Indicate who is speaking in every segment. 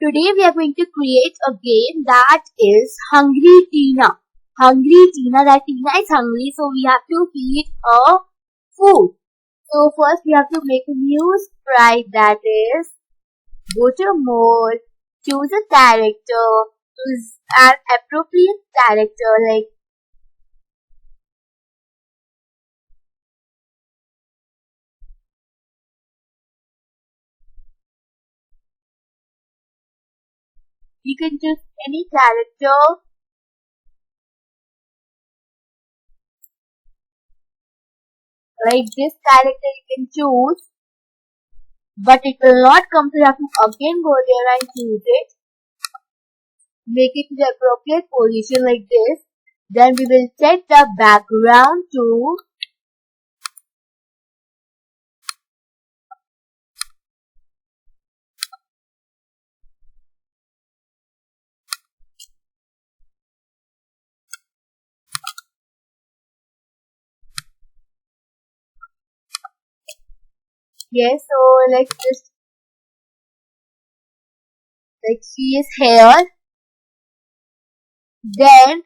Speaker 1: Today we are going to create a game that is Hungry Tina. Hungry Tina, that Tina is hungry, so we have to feed a food. So first we have to make a new sprite, that is go to mode, choose a character, choose an appropriate character like you can choose any character like this character you can choose, but it will not come, so you have to again go there and choose it. Make it to the appropriate position like this. Then we will set the background to yes. So let's just like she is here. Then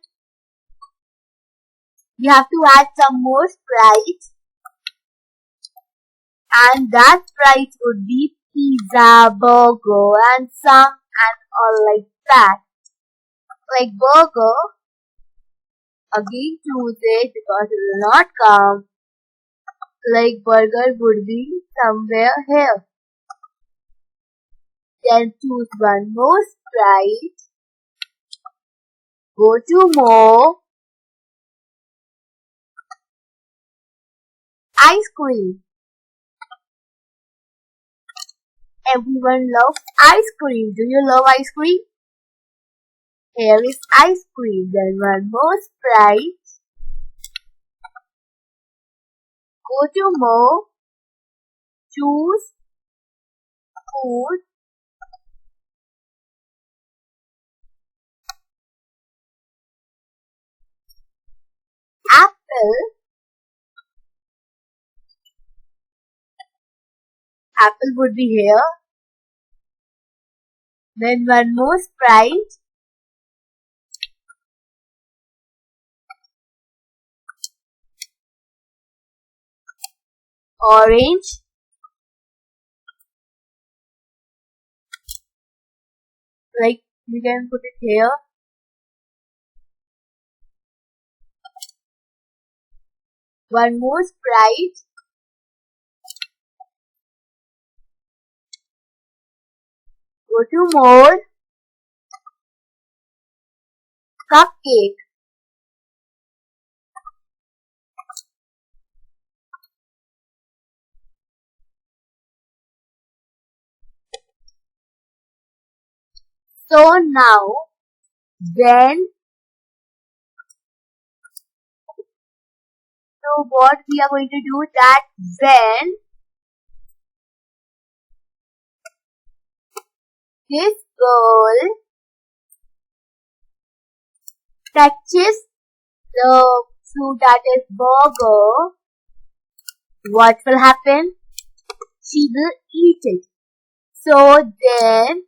Speaker 1: you have to add some more sprites, and that sprite would be pizza, burger, and some and all like that. Like burger, again choose it because it will not come. Like burger would be somewhere here. Then choose one more sprite. Go to more. Ice cream. Everyone loves ice cream. Do you love ice cream? Here is ice cream. Then one more sprite. Go to more. Choose food. Apple. Apple would be here. Then one more sprite. Orange. Like you can put it here. One more sprite. Go to more. Cupcake. So now when so what we are going to do that when this girl touches the food that is burger, what will happen? She will eat it. So then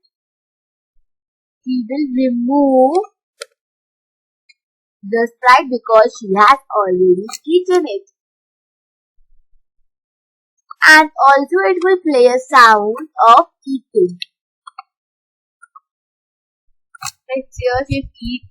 Speaker 1: she will remove the sprite because she has already eaten it. And also it will play a sound of eating. Let's just eat.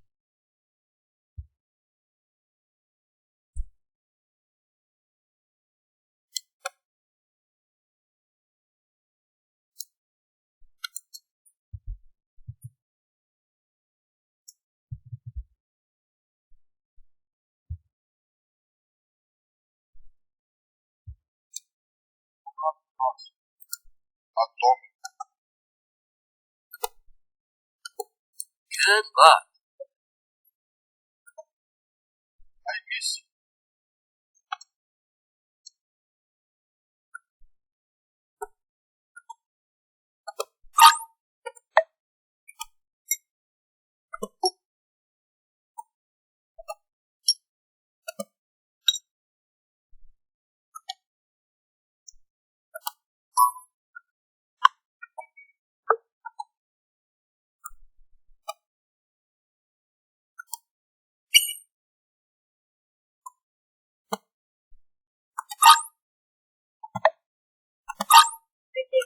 Speaker 2: Good luck. I miss you.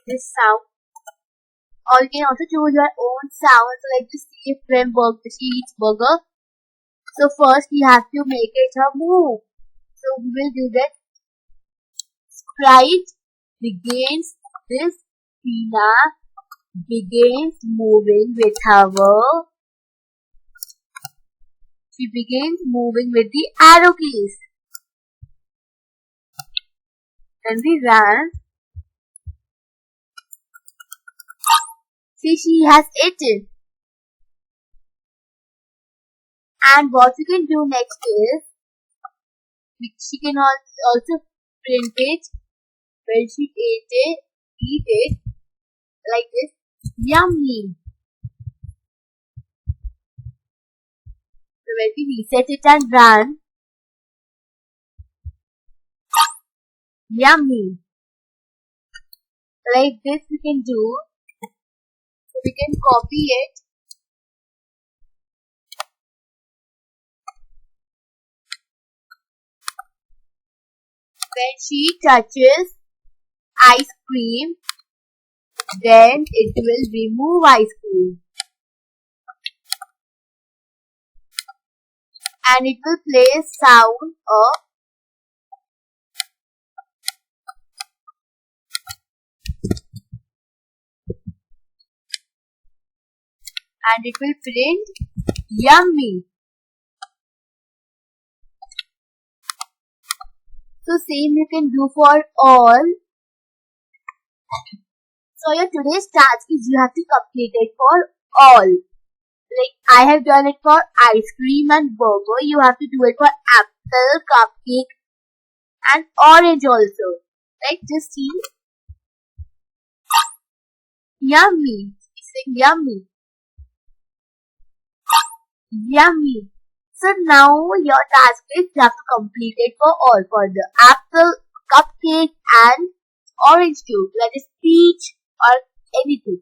Speaker 1: this sound. Or you can also choose your own sound. So like to see if when she eats burger. So first we have to make it a move. So we will do that. Sprite begins this Tina begins moving with she begins moving with the arrow keys. Then we run. See, she has eaten. And what we can do next is, she can also print it when she eat it like this. Yummy. So when we reset it and run, yummy. Like this we can do. So we can copy it. When she touches ice cream, then it will remove ice cream. And it will play sound of and it will print yummy. So same you can do for all. So your today's task is you have to complete it for all. Like I have done it for ice cream and burger. You have to do it for apple, cupcake and orange also. Like just see. Yummy. Saying yummy. Yummy. So now your task is you have to complete it for all. For the apple, cupcake and orange cube. That is peach or anything.